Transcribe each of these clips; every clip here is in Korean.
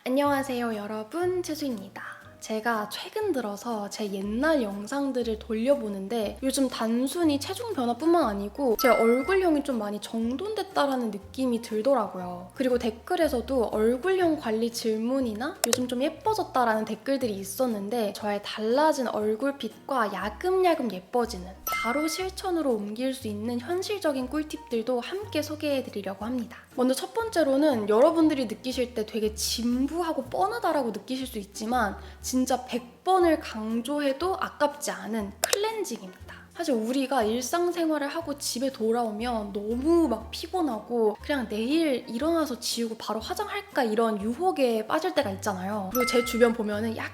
안녕하세요 여러분, 채수입니다. 제가 최근 들어서 제 옛날 영상들을 돌려보는데 요즘 단순히 체중 변화뿐만 아니고 제 얼굴형이 좀 많이 정돈됐다라는 느낌이 들더라고요. 그리고 댓글에서도 얼굴형 관리 질문이나 요즘 좀 예뻐졌다라는 댓글들이 있었는데 저의 달라진 얼굴빛과 야금야금 예뻐지는 바로 실천으로 옮길 수 있는 현실적인 꿀팁들도 함께 소개해드리려고 합니다. 먼저 첫 번째로는 여러분들이 느끼실 때 되게 진부하고 뻔하다라고 느끼실 수 있지만 진짜 100번을 강조해도 아깝지 않은 클렌징입니다. 사실 우리가 일상생활을 하고 집에 돌아오면 너무 막 피곤하고 그냥 내일 일어나서 지우고 바로 화장할까 이런 유혹에 빠질 때가 있잖아요. 그리고 제 주변 보면은 약간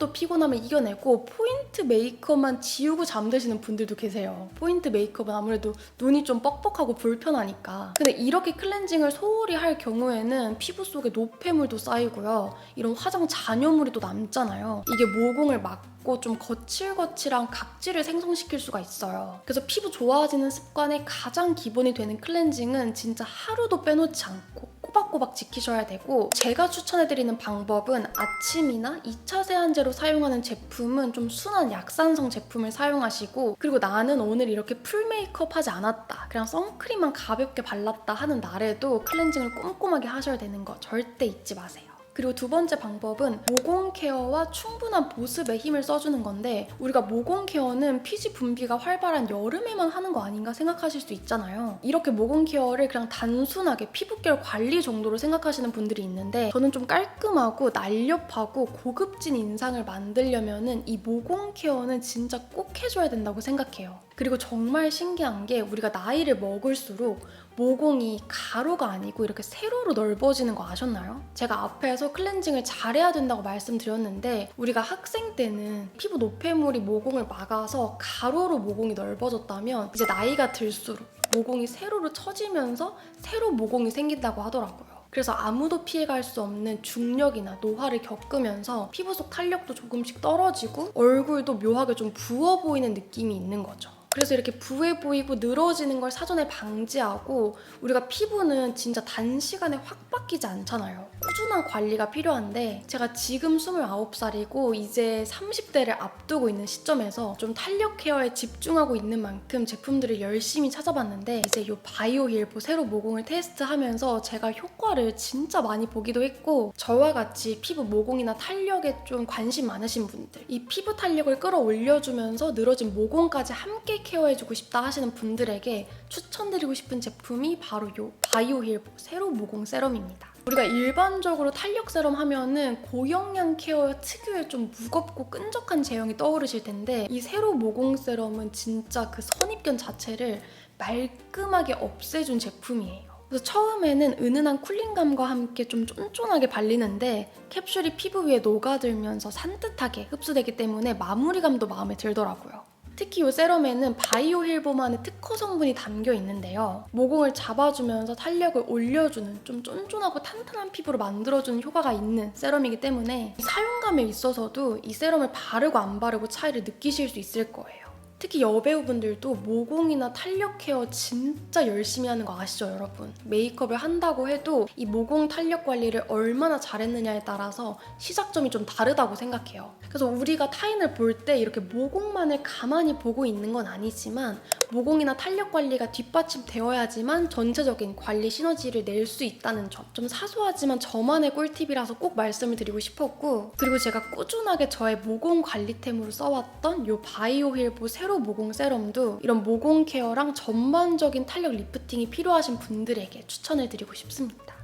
또 피곤함을 이겨내고 포인트 메이크업만 지우고 잠드시는 분들도 계세요. 포인트 메이크업은 아무래도 눈이 좀 뻑뻑하고 불편하니까. 근데 이렇게 클렌징을 소홀히 할 경우에는 피부 속에 노폐물도 쌓이고요. 이런 화장 잔여물이 또 남잖아요. 이게 모공을 막고 좀 거칠거칠한 각질을 생성시킬 수가 있어요. 그래서 피부 좋아지는 습관의 가장 기본이 되는 클렌징은 진짜 하루도 빼놓지 않고 꼬박꼬박 지키셔야 되고, 제가 추천해드리는 방법은 아침이나 2차 세안제로 사용하는 제품은 좀 순한 약산성 제품을 사용하시고, 그리고 나는 오늘 이렇게 풀 메이크업 하지 않았다, 그냥 선크림만 가볍게 발랐다 하는 날에도 클렌징을 꼼꼼하게 하셔야 되는 거 절대 잊지 마세요. 그리고 두 번째 방법은 모공 케어와 충분한 보습에 힘을 써주는 건데, 우리가 모공 케어는 피지 분비가 활발한 여름에만 하는 거 아닌가 생각하실 수 있잖아요. 이렇게 모공 케어를 그냥 단순하게 피부결 관리 정도로 생각하시는 분들이 있는데, 저는 좀 깔끔하고 날렵하고 고급진 인상을 만들려면은 이 모공 케어는 진짜 꼭 해줘야 된다고 생각해요. 그리고 정말 신기한 게, 우리가 나이를 먹을수록 모공이 가로가 아니고 이렇게 세로로 넓어지는 거 아셨나요? 제가 앞에서 클렌징을 잘해야 된다고 말씀드렸는데, 우리가 학생 때는 피부 노폐물이 모공을 막아서 가로로 모공이 넓어졌다면 이제 나이가 들수록 모공이 세로로 처지면서 세로 모공이 생긴다고 하더라고요. 그래서 아무도 피해갈 수 없는 중력이나 노화를 겪으면서 피부 속 탄력도 조금씩 떨어지고 얼굴도 묘하게 좀 부어 보이는 느낌이 있는 거죠. 그래서 이렇게 부해 보이고 늘어지는 걸 사전에 방지하고, 우리가 피부는 진짜 단시간에 확 바뀌지 않잖아요. 꾸준한 관리가 필요한데, 제가 지금 29살이고 이제 30대를 앞두고 있는 시점에서 좀 탄력 케어에 집중하고 있는 만큼 제품들을 열심히 찾아봤는데, 이제 이 바이오힐보 세로 모공을 테스트하면서 제가 효과를 진짜 많이 보기도 했고, 저와 같이 피부 모공이나 탄력에 좀 관심 많으신 분들, 이 피부 탄력을 끌어올려주면서 늘어진 모공까지 함께 케어해주고 싶다 하시는 분들에게 추천드리고 싶은 제품이 바로 이 바이오힐보 세로 모공 세럼입니다. 우리가 일반적으로 탄력 세럼 하면은 고영양 케어 특유의 좀 무겁고 끈적한 제형이 떠오르실 텐데, 이 세로 모공 세럼은 진짜 그 선입견 자체를 말끔하게 없애준 제품이에요. 그래서 처음에는 은은한 쿨링감과 함께 좀 쫀쫀하게 발리는데, 캡슐이 피부 위에 녹아들면서 산뜻하게 흡수되기 때문에 마무리감도 마음에 들더라고요. 특히 이 세럼에는 바이오힐보만의 특허 성분이 담겨 있는데요. 모공을 잡아주면서 탄력을 올려주는 좀 쫀쫀하고 탄탄한 피부로 만들어주는 효과가 있는 세럼이기 때문에 사용감에 있어서도 이 세럼을 바르고 안 바르고 차이를 느끼실 수 있을 거예요. 특히 여배우분들도 모공이나 탄력 케어 진짜 열심히 하는 거 아시죠, 여러분? 메이크업을 한다고 해도 이 모공 탄력 관리를 얼마나 잘했느냐에 따라서 시작점이 좀 다르다고 생각해요. 그래서 우리가 타인을 볼 때 이렇게 모공만을 가만히 보고 있는 건 아니지만, 모공이나 탄력 관리가 뒷받침되어야지만 전체적인 관리 시너지를 낼 수 있다는 점, 좀 사소하지만 저만의 꿀팁이라서 꼭 말씀을 드리고 싶었고, 그리고 제가 꾸준하게 저의 모공 관리템으로 써왔던 이 바이오힐보 세로 모공 세럼도 이런 모공 케어랑 전반적인 탄력 리프팅이 필요하신 분들에게 추천을 드리고 싶습니다.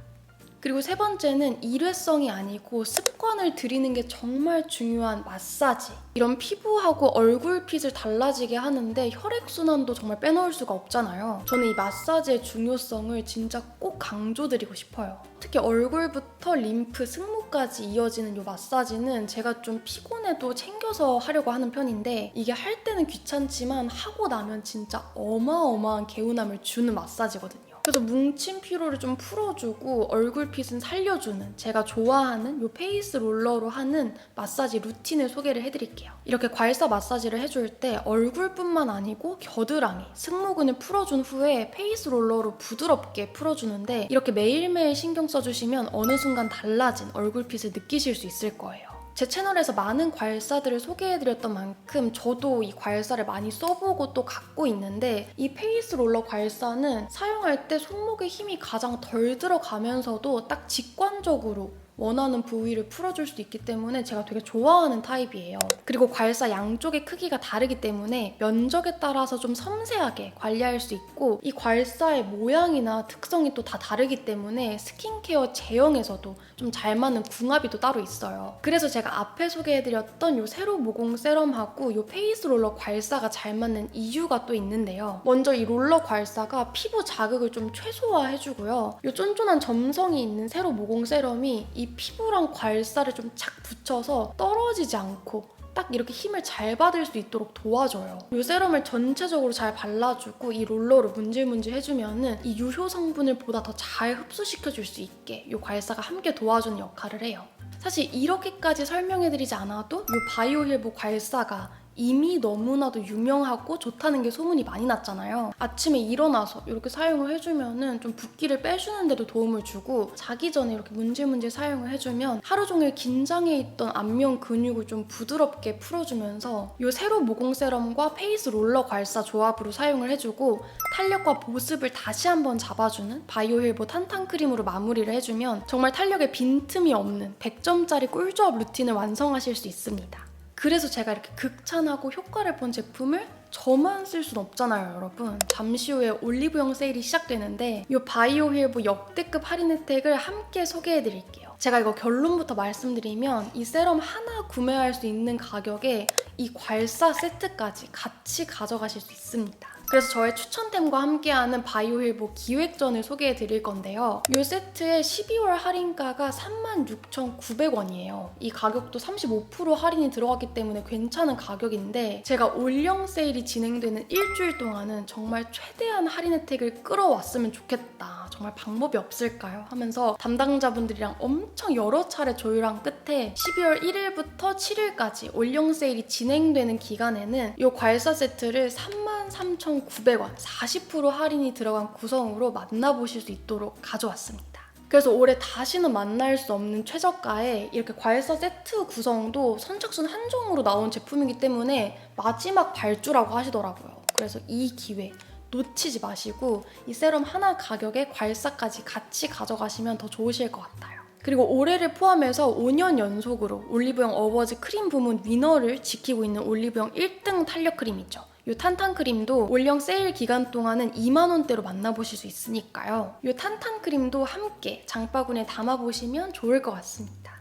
그리고 세 번째는 일회성이 아니고 습관을 들이는 게 정말 중요한 마사지. 이런 피부하고 얼굴빛을 달라지게 하는데 혈액순환도 정말 빼놓을 수가 없잖아요. 저는 이 마사지의 중요성을 진짜 꼭 강조드리고 싶어요. 특히 얼굴부터 림프, 승모까지 이어지는 이 마사지는 제가 좀 피곤해도 챙겨서 하려고 하는 편인데, 이게 할 때는 귀찮지만 하고 나면 진짜 어마어마한 개운함을 주는 마사지거든요. 그래서 뭉친 피로를 좀 풀어주고 얼굴핏은 살려주는 제가 좋아하는 이 페이스 롤러로 하는 마사지 루틴을 소개를 해드릴게요. 이렇게 괄사 마사지를 해줄 때 얼굴뿐만 아니고 겨드랑이, 승모근을 풀어준 후에 페이스 롤러로 부드럽게 풀어주는데 이렇게 매일매일 신경 써주시면 어느 순간 달라진 얼굴핏을 느끼실 수 있을 거예요. 제 채널에서 많은 괄사들을 소개해드렸던 만큼 저도 이 괄사를 많이 써보고 또 갖고 있는데 이 페이스 롤러 괄사는 사용할 때 손목에 힘이 가장 덜 들어가면서도 딱 직관적으로 원하는 부위를 풀어줄 수 있기 때문에 제가 되게 좋아하는 타입이에요. 그리고 괄사 양쪽의 크기가 다르기 때문에 면적에 따라서 좀 섬세하게 관리할 수 있고 이 괄사의 모양이나 특성이 또 다 다르기 때문에 스킨케어 제형에서도 좀 잘 맞는 궁합이 또 따로 있어요. 그래서 제가 앞에 소개해드렸던 이 세로 모공 세럼하고 이 페이스 롤러 괄사가 잘 맞는 이유가 또 있는데요. 먼저 이 롤러 괄사가 피부 자극을 좀 최소화해주고요. 이 쫀쫀한 점성이 있는 세로 모공 세럼이 이 피부랑 괄사를 좀 착 붙여서 떨어지지 않고 딱 이렇게 힘을 잘 받을 수 있도록 도와줘요. 이 세럼을 전체적으로 잘 발라주고 이 롤러로 문질문질 해주면 이 유효 성분을 보다 더 잘 흡수시켜줄 수 있게 이 괄사가 함께 도와주는 역할을 해요. 사실 이렇게까지 설명해드리지 않아도 이 바이오 힐보 괄사가 이미 너무나도 유명하고 좋다는 게 소문이 많이 났잖아요. 아침에 일어나서 이렇게 사용을 해주면 좀 붓기를 빼주는 데도 도움을 주고 자기 전에 이렇게 문질문질 사용을 해주면 하루 종일 긴장해 있던 안면 근육을 좀 부드럽게 풀어주면서 이 세로 모공 세럼과 페이스 롤러 괄사 조합으로 사용을 해주고 탄력과 보습을 다시 한번 잡아주는 바이오 힐보 탄탄 크림으로 마무리를 해주면 정말 탄력에 빈틈이 없는 100점짜리 꿀조합 루틴을 완성하실 수 있습니다. 그래서 제가 이렇게 극찬하고 효과를 본 제품을 저만 쓸 순 없잖아요, 여러분. 잠시 후에 올리브영 세일이 시작되는데 이 바이오 힐보 역대급 할인 혜택을 함께 소개해드릴게요. 제가 이거 결론부터 말씀드리면 이 세럼 하나 구매할 수 있는 가격에 이 괄사 세트까지 같이 가져가실 수 있습니다. 그래서 저의 추천템과 함께하는 바이오 힐보 기획전을 소개해 드릴 건데요. 이 세트의 12월 할인가가 36,900원이에요. 이 가격도 35% 할인이 들어갔기 때문에 괜찮은 가격인데 제가 올영 세일이 진행되는 일주일 동안은 정말 최대한 할인 혜택을 끌어왔으면 좋겠다. 정말 방법이 없을까요? 하면서 담당자분들이랑 엄청 여러 차례 조율한 끝에 12월 1일부터 7일까지 올영 세일이 진행되는 기간에는 이 괄사 세트를 33,900원 40% 할인이 들어간 구성으로 만나보실 수 있도록 가져왔습니다. 그래서 올해 다시는 만날 수 없는 최저가에 이렇게 괄사 세트 구성도 선착순 한정으로 나온 제품이기 때문에 마지막 발주라고 하시더라고요. 그래서 이 기회 놓치지 마시고 이 세럼 하나 가격에 괄사까지 같이 가져가시면 더 좋으실 것 같아요. 그리고 올해를 포함해서 5년 연속으로 올리브영 어워즈 크림 부문 위너를 지키고 있는 올리브영 1등 탄력 크림이죠. 이 탄탄 크림도 올영 세일 기간 동안은 2만 원대로 만나보실 수 있으니까요. 이 탄탄 크림도 함께 장바구니에 담아보시면 좋을 것 같습니다.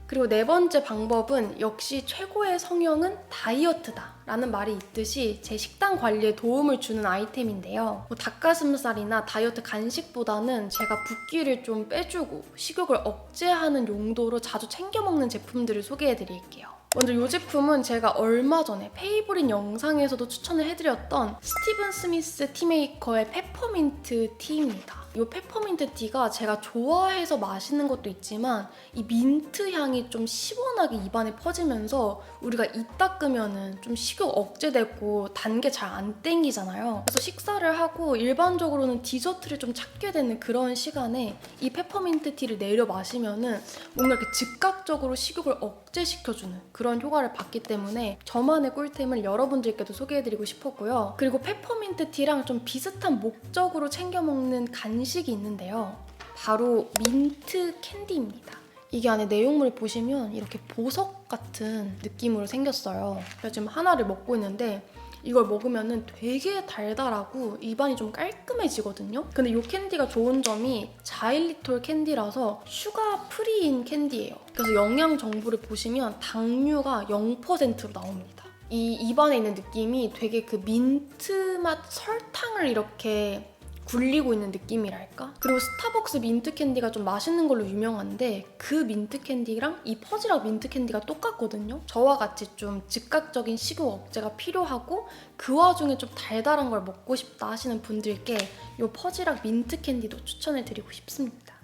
그리고 네 번째 방법은 역시 최고의 성형은 다이어트다 라는 말이 있듯이 제 식단 관리에 도움을 주는 아이템인데요. 닭가슴살이나 다이어트 간식보다는 제가 붓기를 좀 빼주고 식욕을 억제하는 용도로 자주 챙겨 먹는 제품들을 소개해드릴게요. 먼저 이 제품은 제가 얼마 전에 페이보릿 영상에서도 추천을 해드렸던 스티븐 스미스 티메이커의 페퍼민트 티입니다. 이 페퍼민트 티가 제가 좋아해서 마시는 것도 있지만 이 민트 향이 좀 시원하게 입안에 퍼지면서 우리가 입 닦으면 좀 식욕 억제되고 단 게 잘 안 땡기잖아요. 그래서 식사를 하고 일반적으로는 디저트를 좀 찾게 되는 그런 시간에 이 페퍼민트 티를 내려 마시면 뭔가 이렇게 즉각적으로 식욕을 억제시켜주는 그런 효과를 받기 때문에 저만의 꿀템을 여러분들께도 소개해드리고 싶었고요. 그리고 페퍼민트 티랑 좀 비슷한 목적으로 챙겨 먹는 간식이 있는데요. 바로 민트 캔디입니다. 이게 안에 내용물을 보시면 이렇게 보석 같은 느낌으로 생겼어요. 제가 지금 하나를 먹고 있는데 이걸 먹으면 되게 달달하고 입안이 좀 깔끔해지거든요. 근데 이 캔디가 좋은 점이 자일리톨 캔디라서 슈가 프리인 캔디예요. 그래서 영양 정보를 보시면 당류가 0%로 나옵니다. 이 입안에 있는 느낌이 되게 그 민트 맛 설탕을 이렇게 굴리고 있는 느낌이랄까? 그리고 스타벅스 민트 캔디가 좀 맛있는 걸로 유명한데 그 민트 캔디랑 이 퍼지락 민트 캔디가 똑같거든요. 저와 같이 좀 즉각적인 식욕 억제가 필요하고 그 와중에 좀 달달한 걸 먹고 싶다 하시는 분들께 이 퍼지락 민트 캔디도 추천을 드리고 싶습니다.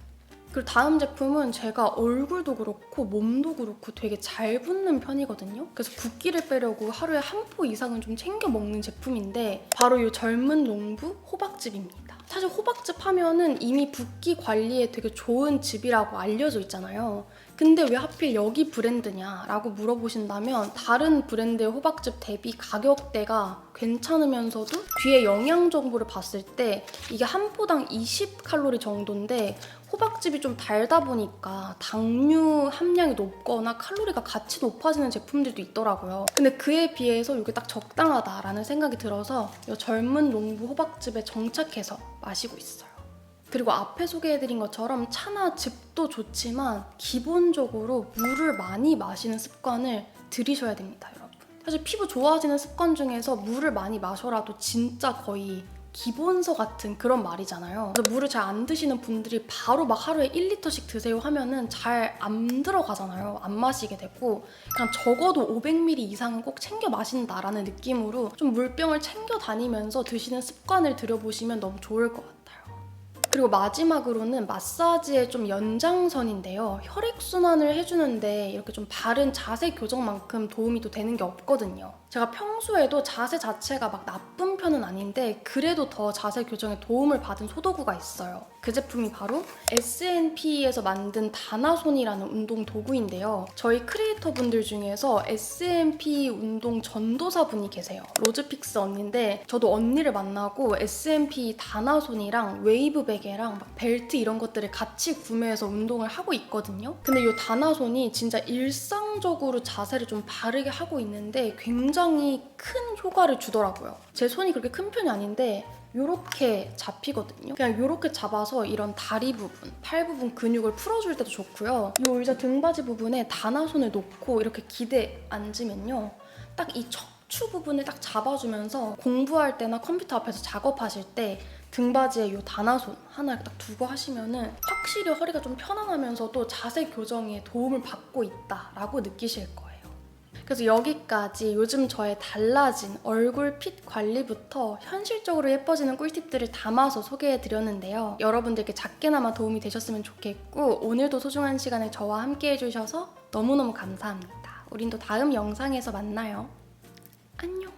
그리고 다음 제품은 제가 얼굴도 그렇고 몸도 그렇고 되게 잘 붓는 편이거든요. 그래서 붓기를 빼려고 하루에 한 포 이상은 좀 챙겨 먹는 제품인데 바로 이 젊은 농부 호박즙입니다. 사실 호박즙 하면은 이미 붓기 관리에 되게 좋은 즙이라고 알려져 있잖아요. 근데 왜 하필 여기 브랜드냐라고 물어보신다면 다른 브랜드의 호박즙 대비 가격대가 괜찮으면서도 뒤에 영양 정보를 봤을 때 이게 한 포당 20칼로리 정도인데 호박즙이 좀 달다 보니까 당류 함량이 높거나 칼로리가 같이 높아지는 제품들도 있더라고요. 근데 그에 비해서 이게 딱 적당하다라는 생각이 들어서 이 젊은 농부 호박즙에 정착해서 마시고 있어요. 그리고 앞에 소개해드린 것처럼 차나 즙도 좋지만 기본적으로 물을 많이 마시는 습관을 들이셔야 됩니다, 여러분. 사실 피부 좋아지는 습관 중에서 물을 많이 마셔라도 진짜 거의 기본서 같은 그런 말이잖아요. 그래서 물을 잘 안 드시는 분들이 바로 막 하루에 1리터씩 드세요 하면은 잘 안 들어가잖아요. 안 마시게 되고 그냥 적어도 500ml 이상은 꼭 챙겨 마신다라는 느낌으로 좀 물병을 챙겨 다니면서 드시는 습관을 들여보시면 너무 좋을 것 같아요. 그리고 마지막으로는 마사지의 좀 연장선인데요. 혈액순환을 해주는데 이렇게 좀 바른 자세 교정만큼 도움이 또 되는 게 없거든요. 제가 평소에도 자세 자체가 막 나쁜 편은 아닌데 그래도 더 자세 교정에 도움을 받은 소도구가 있어요. 그 제품이 바로 S&P에서 만든 다나손이라는 운동 도구인데요. 저희 크리에이터 분들 중에서 S&P 운동 전도사분이 계세요. 로즈픽스 언니인데 저도 언니를 만나고 S&P 다나손이랑 웨이브 베개랑 막 벨트 이런 것들을 같이 구매해서 운동을 하고 있거든요. 근데 이 다나손이 진짜 일상적으로 자세를 좀 바르게 하고 있는데 굉장히 큰 효과를 주더라고요. 제 손이 그렇게 큰 편이 아닌데 요렇게 잡히거든요. 그냥 요렇게 잡아서 이런 다리 부분, 팔 부분 근육을 풀어줄 때도 좋고요. 이 의자 등받이 부분에 다나손을 놓고 이렇게 기대 앉으면요. 딱 이 척추 부분을 딱 잡아주면서 공부할 때나 컴퓨터 앞에서 작업하실 때 등받이에 이 다나손 하나 딱 두고 하시면은 확실히 허리가 좀 편안하면서도 자세 교정에 도움을 받고 있다라고 느끼실 거예요. 그래서 여기까지 요즘 저의 달라진 얼굴 핏 관리부터 현실적으로 예뻐지는 꿀팁들을 담아서 소개해드렸는데요. 여러분들께 작게나마 도움이 되셨으면 좋겠고 오늘도 소중한 시간을 저와 함께 해주셔서 너무너무 감사합니다. 우린 또 다음 영상에서 만나요. 안녕.